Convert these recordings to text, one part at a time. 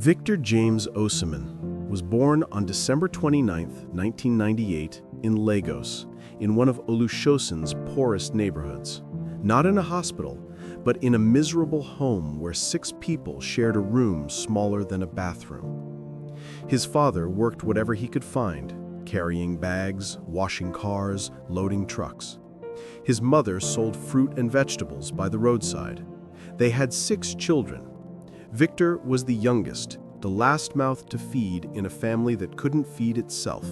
Victor James Osimhen was born on December 29, 1998, in Lagos, in one of Olusosun's poorest neighborhoods. Not in a hospital, but in a miserable home where 6 people shared a room smaller than a bathroom. His father worked whatever he could find, carrying bags, washing cars, loading trucks. His mother sold fruit and vegetables by the roadside. They had 6 children. Victor was the youngest, the last mouth to feed in a family that couldn't feed itself.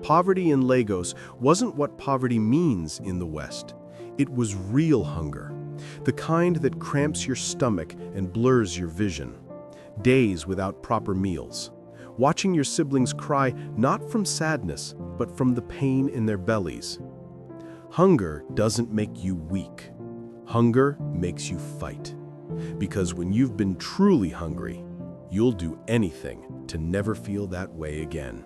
Poverty in Lagos wasn't what poverty means in the West. It was real hunger, the kind that cramps your stomach and blurs your vision. Days without proper meals. Watching your siblings cry not from sadness, but from the pain in their bellies. Hunger doesn't make you weak. Hunger makes you fight. Because when you've been truly hungry, you'll do anything to never feel that way again.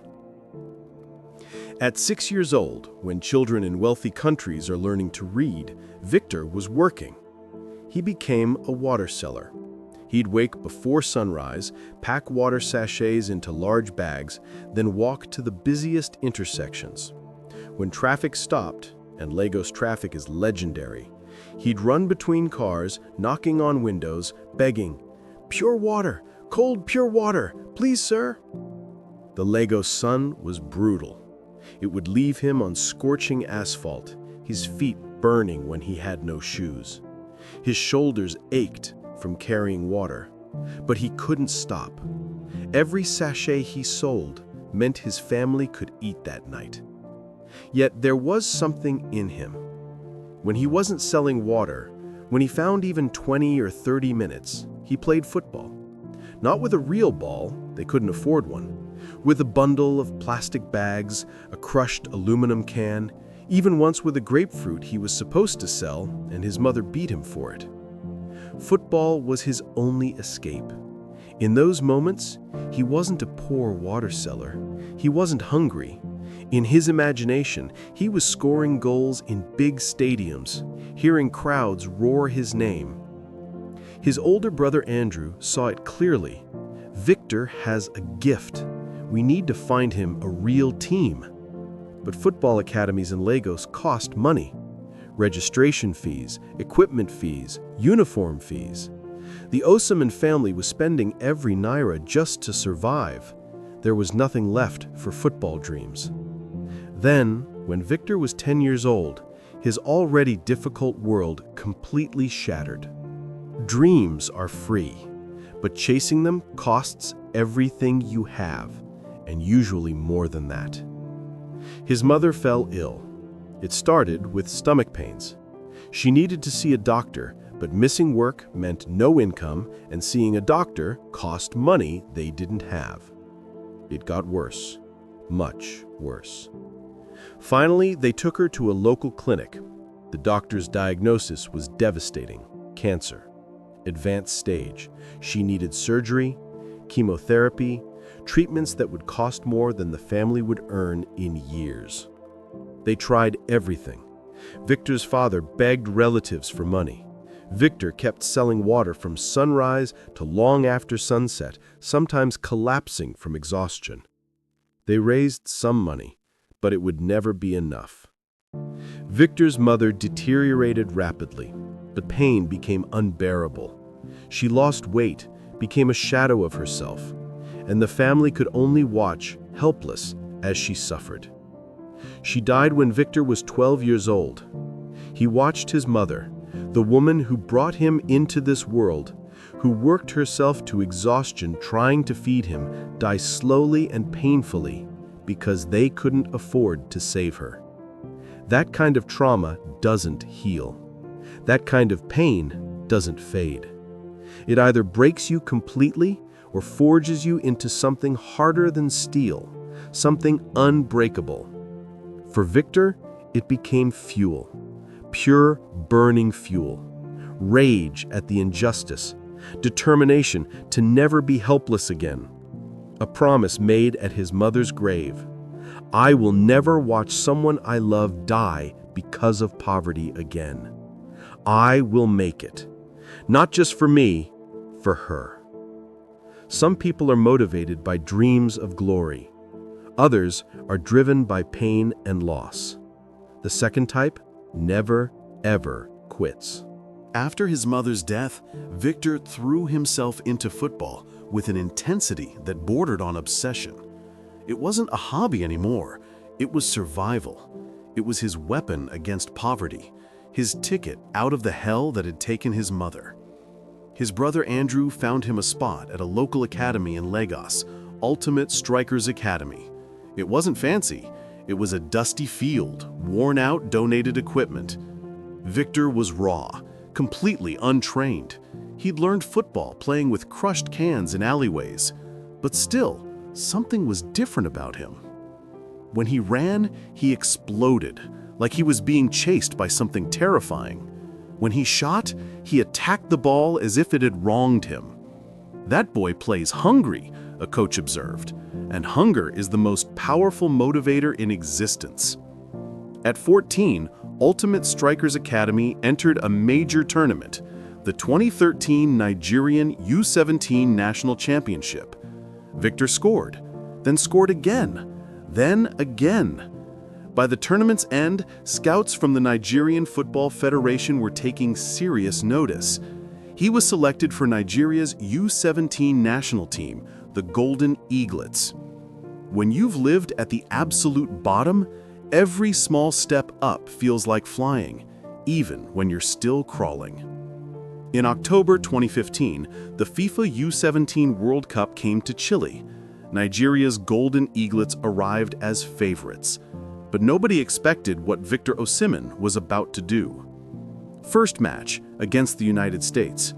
At 6 years old, when children in wealthy countries are learning to read, Victor was working. He became a water seller. He'd wake before sunrise, pack water sachets into large bags, then walk to the busiest intersections. When traffic stopped, and Lagos traffic is legendary, he'd run between cars, knocking on windows, begging, "Pure water, cold pure water, please, sir." The Lagos sun was brutal. It would leave him on scorching asphalt, his feet burning when he had no shoes. His shoulders ached from carrying water, but he couldn't stop. Every sachet he sold meant his family could eat that night. Yet there was something in him. When he wasn't selling water, when he found even 20 or 30 minutes, he played football. Not with a real ball, they couldn't afford one. With a bundle of plastic bags, a crushed aluminum can, even once with a grapefruit he was supposed to sell, and his mother beat him for it. Football was his only escape. In those moments, he wasn't a poor water seller. He wasn't hungry. In his imagination, he was scoring goals in big stadiums, hearing crowds roar his name. His older brother Andrew saw it clearly. Victor has a gift. We need to find him a real team. But football academies in Lagos cost money. Registration fees, equipment fees, uniform fees. The Osimhen family was spending every naira just to survive. There was nothing left for football dreams. Then, when Victor was 10 years old, his already difficult world completely shattered. Dreams are free, but chasing them costs everything you have, and usually more than that. His mother fell ill. It started with stomach pains. She needed to see a doctor, but missing work meant no income, and seeing a doctor cost money they didn't have. It got worse, much worse. Finally, they took her to a local clinic. The doctor's diagnosis was devastating: cancer. Advanced stage. She needed surgery, chemotherapy, treatments that would cost more than the family would earn in years. They tried everything. Victor's father begged relatives for money. Victor kept selling water from sunrise to long after sunset, sometimes collapsing from exhaustion. They raised some money, but it would never be enough. Victor's mother deteriorated rapidly. The pain became unbearable. She lost weight, became a shadow of herself, and the family could only watch, helpless, as she suffered. She died when Victor was 12 years old. He watched his mother, the woman who brought him into this world, who worked herself to exhaustion trying to feed him, die slowly and painfully because they couldn't afford to save her. That kind of trauma doesn't heal. That kind of pain doesn't fade. It either breaks you completely or forges you into something harder than steel, something unbreakable. For Victor, it became fuel, pure burning fuel, rage at the injustice, determination to never be helpless again. A promise made at his mother's grave: "I will never watch someone I love die because of poverty again. I will make it. Not just for me, for her." Some people are motivated by dreams of glory. Others are driven by pain and loss. The second type never, ever quits. After his mother's death, Victor threw himself into football with an intensity that bordered on obsession. It wasn't a hobby anymore. It was survival. It was his weapon against poverty, his ticket out of the hell that had taken his mother. His brother Andrew found him a spot at a local academy in Lagos, Ultimate Strikers Academy. It wasn't fancy. It was a dusty field, worn-out donated equipment. Victor was raw, completely untrained. He'd learned football playing with crushed cans in alleyways, but still, something was different about him. When he ran, he exploded, like he was being chased by something terrifying. When he shot, he attacked the ball as if it had wronged him. "That boy plays hungry," a coach observed, and hunger is the most powerful motivator in existence. At 14, Ultimate Strikers Academy entered a major tournament, the 2013 Nigerian U17 National Championship. Victor scored, then scored again, then again. By the tournament's end, scouts from the Nigerian Football Federation were taking serious notice. He was selected for Nigeria's U17 national team, the Golden Eaglets. When you've lived at the absolute bottom, every small step up feels like flying, even when you're still crawling. In October 2015, the FIFA U17 World Cup came to Chile. Nigeria's Golden Eaglets arrived as favorites, but nobody expected what Victor Osimhen was about to do. First match, against the United States,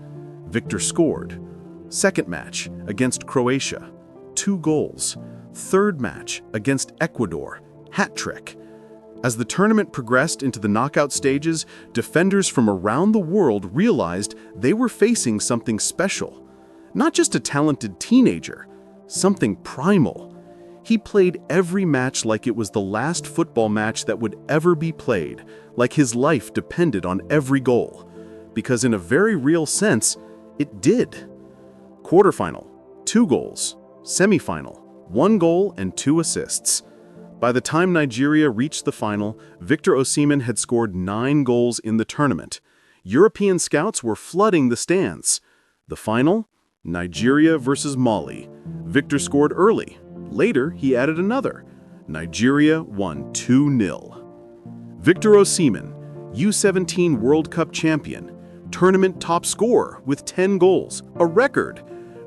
Victor scored. Second match, against Croatia, 2 goals. Third match, against Ecuador, hat trick. As the tournament progressed into the knockout stages, defenders from around the world realized they were facing something special. Not just a talented teenager, something primal. He played every match like it was the last football match that would ever be played, like his life depended on every goal. Because in a very real sense, it did. Quarterfinal, 2 goals. Semifinal, 1 goal and 2 assists. By the time Nigeria reached the final, Victor Osimhen had scored 9 goals in the tournament. European scouts were flooding the stands. The final? Nigeria versus Mali. Victor scored early. Later, he added another. Nigeria won 2-0. Victor Osimhen, U17 World Cup champion, tournament top scorer with 10 goals, a record,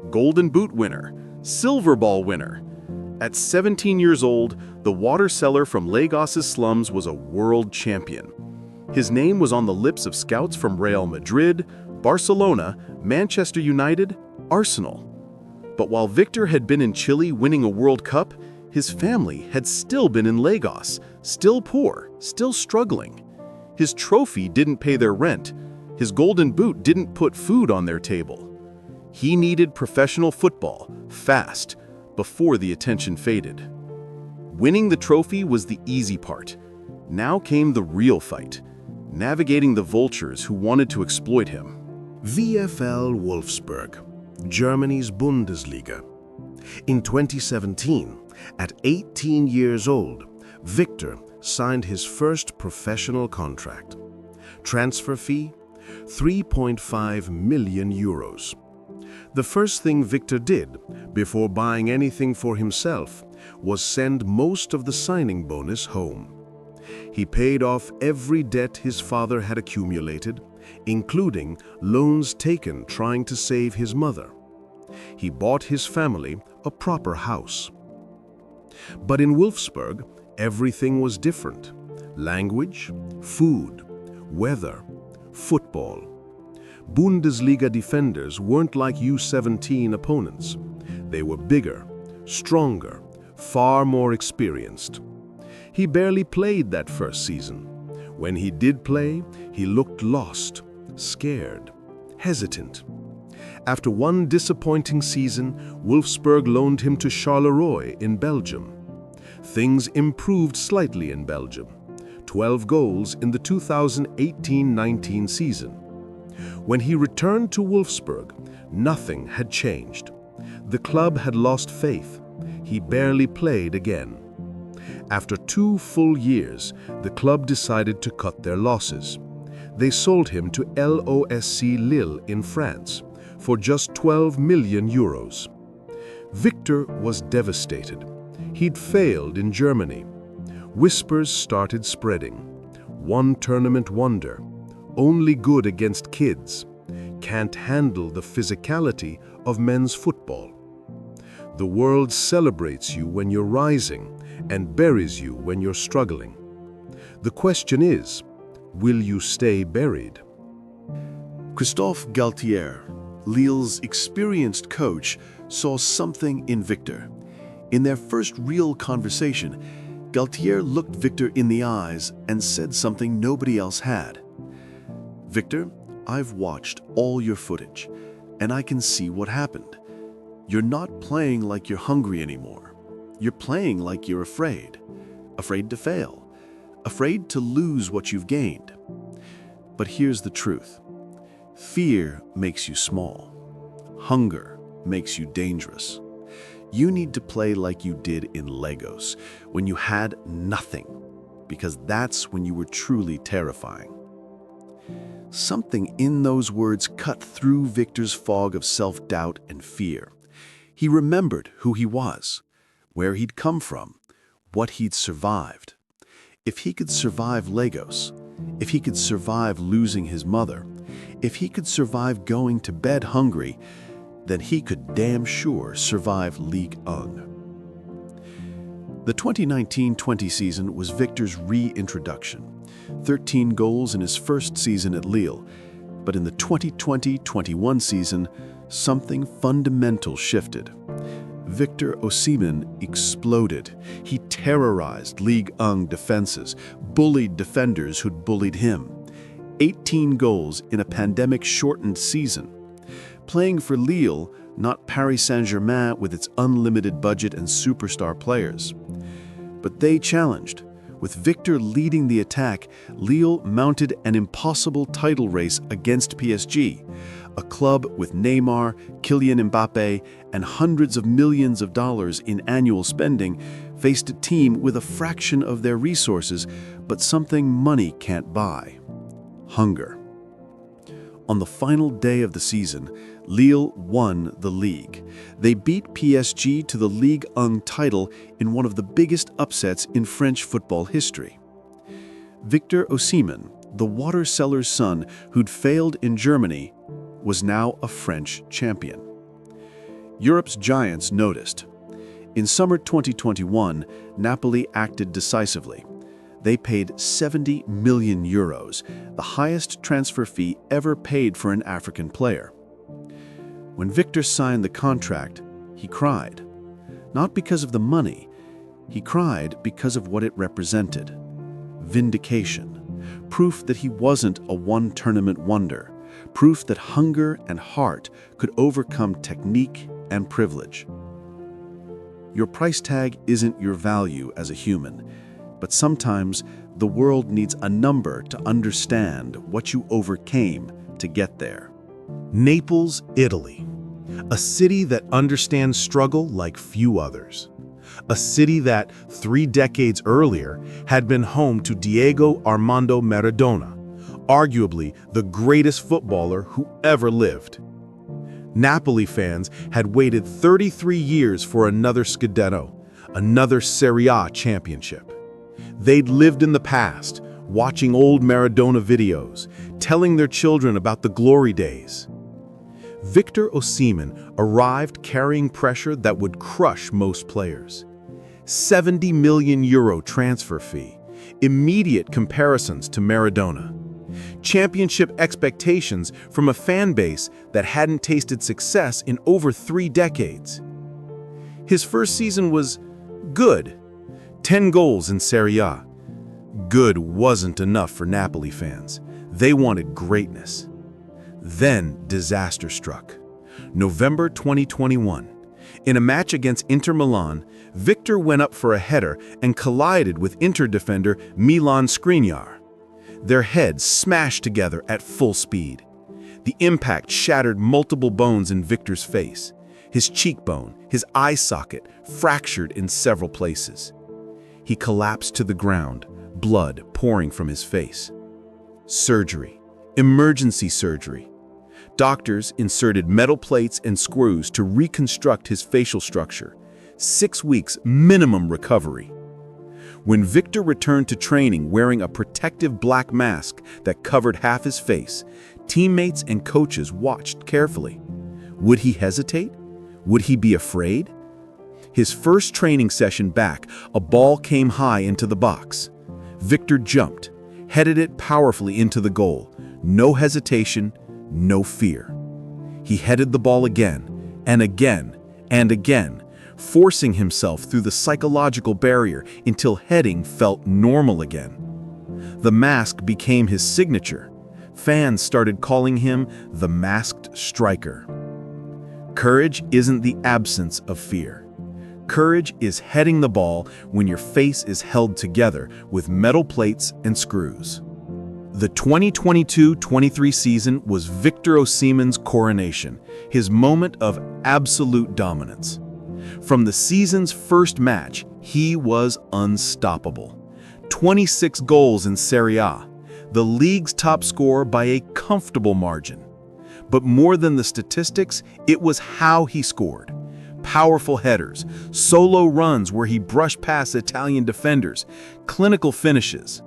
Golden Boot winner, Silver Ball winner. At 17 years old, the water seller from Lagos's slums was a world champion. His name was on the lips of scouts from Real Madrid, Barcelona, Manchester United, Arsenal. But while Victor had been in Chile winning a World Cup, his family had still been in Lagos, still poor, still struggling. His trophy didn't pay their rent. His golden boot didn't put food on their table. He needed professional football, fast, before the attention faded. Winning the trophy was the easy part. Now came the real fight, navigating the vultures who wanted to exploit him. VfL Wolfsburg, Germany's Bundesliga. In 2017, at 18 years old, Victor signed his first professional contract. Transfer fee, 3.5 million euros. The first thing Victor did, before buying anything for himself, was send most of the signing bonus home. He paid off every debt his father had accumulated, including loans taken trying to save his mother. He bought his family a proper house. But in Wolfsburg, everything was different. Language, food, weather, football. Bundesliga defenders weren't like U17 opponents. They were bigger, stronger, far more experienced. He barely played that first season. When he did play, he looked lost, scared, hesitant. After one disappointing season, Wolfsburg loaned him to Charleroi in Belgium. Things improved slightly in Belgium. 12 goals in the 2018-19 season. When he returned to Wolfsburg, nothing had changed. The club had lost faith. He barely played again. After 2 full years, the club decided to cut their losses. They sold him to LOSC Lille in France for just 12 million euros. Victor was devastated. He'd failed in Germany. Whispers started spreading. One tournament wonder. Only good against kids. Can't handle the physicality of men's football. The world celebrates you when you're rising and buries you when you're struggling. The question is, will you stay buried? Christophe Galtier, Lille's experienced coach, saw something in Victor. In their first real conversation, Galtier looked Victor in the eyes and said something nobody else had. "Victor, I've watched all your footage, and I can see what happened. You're not playing like you're hungry anymore. You're playing like you're afraid. Afraid to fail. Afraid to lose what you've gained. But here's the truth. Fear makes you small. Hunger makes you dangerous. You need to play like you did in Lagos, when you had nothing, because that's when you were truly terrifying." Something in those words cut through Victor's fog of self-doubt and fear. He remembered who he was, where he'd come from, what he'd survived. If he could survive Lagos, if he could survive losing his mother, if he could survive going to bed hungry, then he could damn sure survive Ligue 1. The 2019-20 season was Victor's reintroduction. 13 goals in his first season at Lille, but in the 2020-21 season, something fundamental shifted. Victor Osimhen exploded. He terrorized Ligue 1 defenses, bullied defenders who'd bullied him. 18 goals in a pandemic-shortened season. Playing for Lille, not Paris Saint-Germain with its unlimited budget and superstar players. But they challenged. With Victor leading the attack, Lille mounted an impossible title race against PSG. A club with Neymar, Kylian Mbappe, and hundreds of millions of dollars in annual spending faced a team with a fraction of their resources, but something money can't buy: hunger. On the final day of the season, Lille won the league. They beat PSG to the Ligue 1 title in one of the biggest upsets in French football history. Victor Osimhen, the water seller's son who'd failed in Germany, was now a French champion. Europe's giants noticed. In summer 2021, Napoli acted decisively. They paid 70 million euros, the highest transfer fee ever paid for an African player. When Victor signed the contract, he cried. Not because of the money, he cried because of what it represented. Vindication. Proof that he wasn't a one-tournament wonder. Proof that hunger and heart could overcome technique and privilege. Your price tag isn't your value as a human, but sometimes the world needs a number to understand what you overcame to get there. Naples, Italy. A city that understands struggle like few others. A city that, 3 decades earlier, had been home to Diego Armando Maradona, arguably the greatest footballer who ever lived. Napoli fans had waited 33 years for another Scudetto, another Serie A championship. They'd lived in the past, watching old Maradona videos, telling their children about the glory days. Victor Osimhen arrived carrying pressure that would crush most players. 70 million euro transfer fee, immediate comparisons to Maradona, championship expectations from a fan base that hadn't tasted success in over 3 decades. His first season was good. 10 goals in Serie A. Good wasn't enough for Napoli fans. They wanted greatness. Then disaster struck. November 2021. In a match against Inter Milan, Victor went up for a header and collided with Inter defender Milan Skriniar. Their heads smashed together at full speed. The impact shattered multiple bones in Victor's face. His cheekbone, his eye socket, fractured in several places. He collapsed to the ground, blood pouring from his face. Surgery. Emergency surgery. Doctors inserted metal plates and screws to reconstruct his facial structure. 6 weeks minimum recovery. When Victor returned to training wearing a protective black mask that covered half his face, teammates and coaches watched carefully. Would he hesitate? Would he be afraid? His first training session back, a ball came high into the box. Victor jumped, headed it powerfully into the goal. No hesitation, no fear. He headed the ball again, and again, and again, forcing himself through the psychological barrier until heading felt normal again. The mask became his signature. Fans started calling him the Masked Striker. Courage isn't the absence of fear. Courage is heading the ball when your face is held together with metal plates and screws. The 2022-23 season was Victor Osimhen's coronation, his moment of absolute dominance. From the season's first match, he was unstoppable. 26 goals in Serie A, the league's top scorer by a comfortable margin. But more than the statistics, it was how he scored. Powerful headers, solo runs where he brushed past Italian defenders, clinical finishes.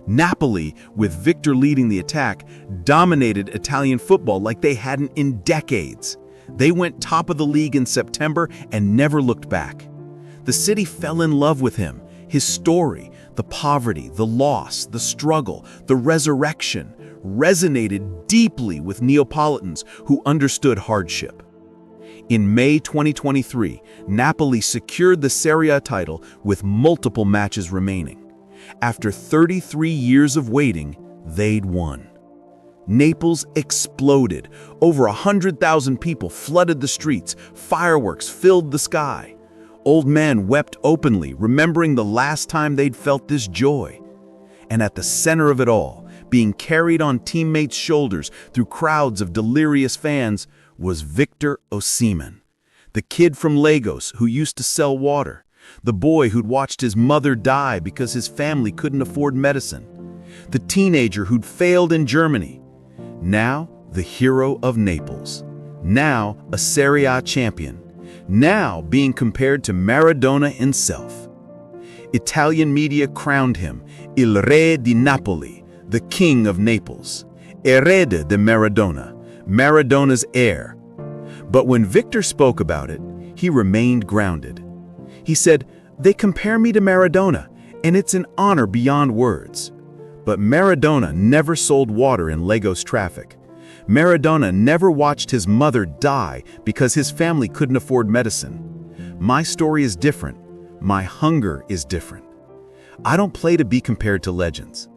Napoli, with Victor leading the attack, dominated Italian football like they hadn't in decades. They went top of the league in September and never looked back. The city fell in love with him, his story, the poverty, the loss, the struggle, the resurrection, resonated deeply with Neapolitans who understood hardship. In May 2023, Napoli secured the Serie A title with multiple matches remaining. After 33 years of waiting, they'd won. Naples exploded. Over 100,000 people flooded the streets. Fireworks filled the sky. Old men wept openly, remembering the last time they'd felt this joy. And at the center of it all, being carried on teammates' shoulders through crowds of delirious fans, was Victor Osimhen, the kid from Lagos who used to sell water, the boy who'd watched his mother die because his family couldn't afford medicine, the teenager who'd failed in Germany, now the hero of Naples, now a Serie A champion, now being compared to Maradona himself. Italian media crowned him Il Re di Napoli, the King of Naples, Erede de Maradona, Maradona's heir. But when Victor spoke about it, he remained grounded. He said, "They compare me to Maradona, and it's an honor beyond words. But Maradona never sold water in Lagos traffic. Maradona never watched his mother die because his family couldn't afford medicine. My story is different. My hunger is different. I don't play to be compared to legends.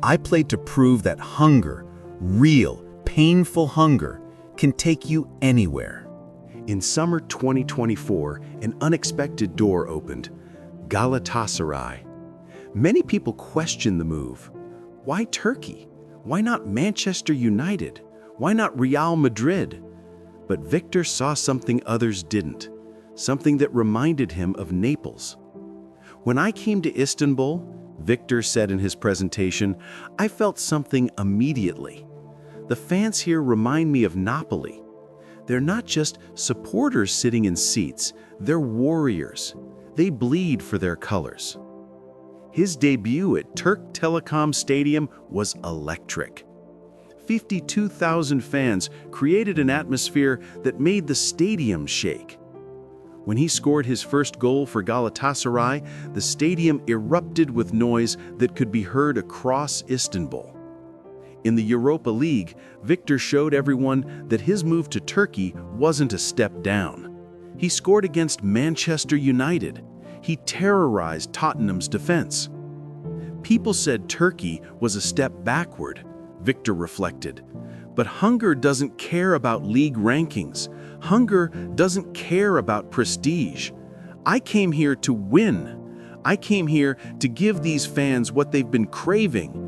I play to prove that hunger, real, painful hunger, can take you anywhere." In summer 2024, an unexpected door opened: Galatasaray. Many people question the move. Why Turkey? Why not Manchester United? Why not Real Madrid? But Victor saw something others didn't, something that reminded him of Naples. "When I came to Istanbul," Victor said in his presentation, "I felt something immediately. The fans here remind me of Napoli. They're not just supporters sitting in seats, they're warriors. They bleed for their colors." His debut at Türk Telekom Stadium was electric. 52,000 fans created an atmosphere that made the stadium shake. When he scored his first goal for Galatasaray, the stadium erupted with noise that could be heard across Istanbul. In the Europa League, Victor showed everyone that his move to Turkey wasn't a step down. He scored against Manchester United. He terrorized Tottenham's defense. People said Turkey was a step backward, Victor reflected. But hunger doesn't care about league rankings. Hunger doesn't care about prestige. I came here to win. I came here to give these fans what they've been craving.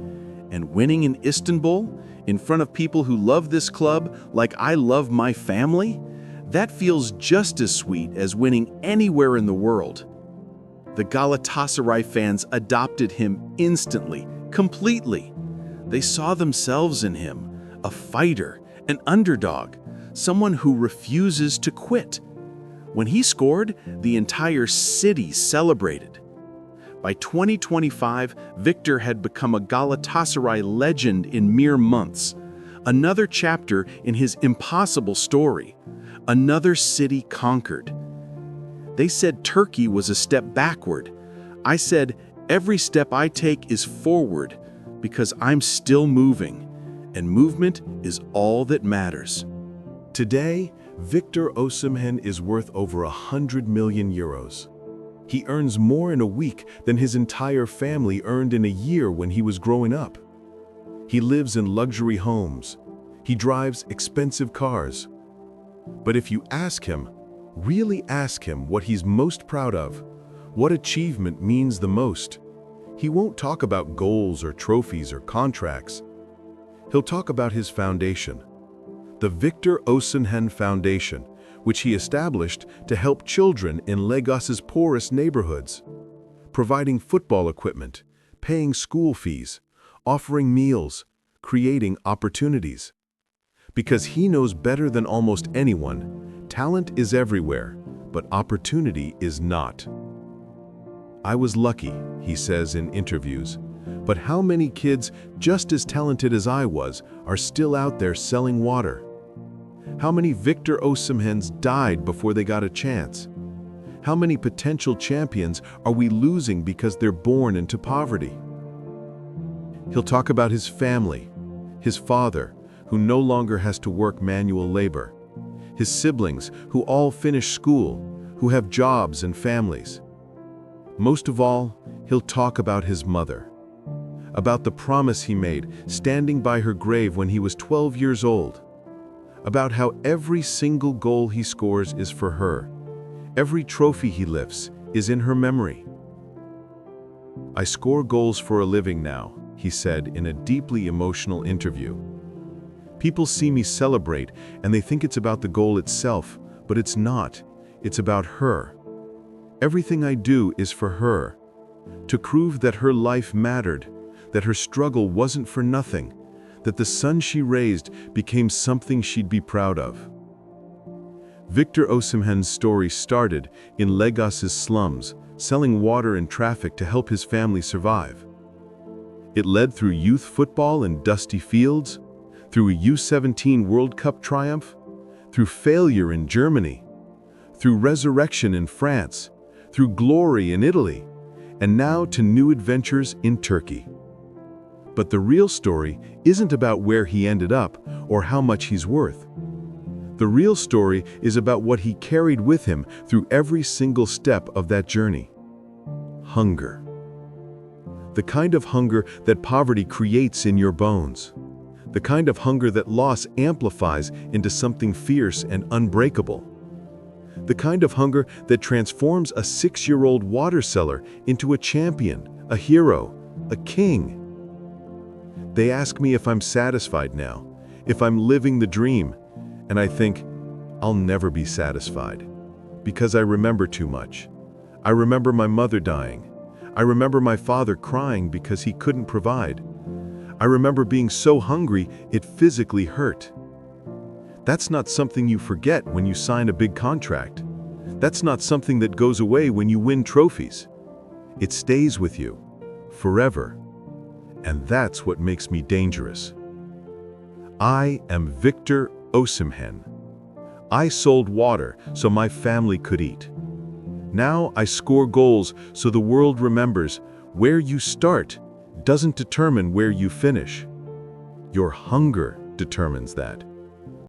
And winning in Istanbul, in front of people who love this club like I love my family, That feels just as sweet as winning anywhere in the world. The Galatasaray fans adopted him instantly, completely. They saw themselves in him, a fighter, an underdog, someone who refuses to quit. When he scored, the entire city celebrated. By 2025, Victor had become a Galatasaray legend in mere months. Another chapter in his impossible story. Another city conquered. They said Turkey was a step backward. I said, every step I take is forward because I'm still moving, and movement is all that matters. Today, Victor Osimhen is worth over 100 million euros. He earns more in a week than his entire family earned in a year when he was growing up. He lives in luxury homes. He drives expensive cars. But if you really ask him what he's most proud of, what achievement means the most, he won't talk about goals or trophies or contracts. He'll talk about his foundation, the Victor Osimhen Foundation, which he established to help children in Lagos's poorest neighborhoods, providing football equipment, paying school fees, offering meals, creating opportunities. Because he knows better than almost anyone, talent is everywhere, but opportunity is not. I was lucky, he says in interviews, but how many kids just as talented as I was are still out there selling water? How many Victor Osimhens died before they got a chance? How many potential champions are we losing because they're born into poverty? He'll talk about his family, his father, who no longer has to work manual labor, his siblings who all finish school, who have jobs and families. Most of all, he'll talk about his mother, about the promise he made standing by her grave when he was 12 years old, about how every single goal he scores is for her, every trophy he lifts is in her memory. I score goals for a living now, he said in a deeply emotional interview. People see me celebrate and they think it's about the goal itself, but it's not. It's about her. Everything I do is for her, to prove that her life mattered, that her struggle wasn't for nothing, that the son she raised became something she'd be proud of. Victor Osimhen's story started in Lagos's slums, selling water and traffic to help his family survive. It led through youth football in dusty fields, through a U17 World Cup triumph, through failure in Germany, through resurrection in France, through glory in Italy, and now to new adventures in Turkey. But the real story isn't about where he ended up or how much he's worth. The real story is about what he carried with him through every single step of that journey. Hunger. The kind of hunger that poverty creates in your bones. The kind of hunger that loss amplifies into something fierce and unbreakable. The kind of hunger that transforms a 6-year-old water seller into a champion, a hero, a king. They ask me if I'm satisfied now, if I'm living the dream, and I think, I'll never be satisfied. Because I remember too much. I remember my mother dying. I remember my father crying because he couldn't provide. I remember being so hungry it physically hurt. That's not something you forget when you sign a big contract. That's not something that goes away when you win trophies. It stays with you, forever. And that's what makes me dangerous. I am Victor Osimhen. I sold water so my family could eat. Now I score goals so the world remembers where you start doesn't determine where you finish. Your hunger determines that.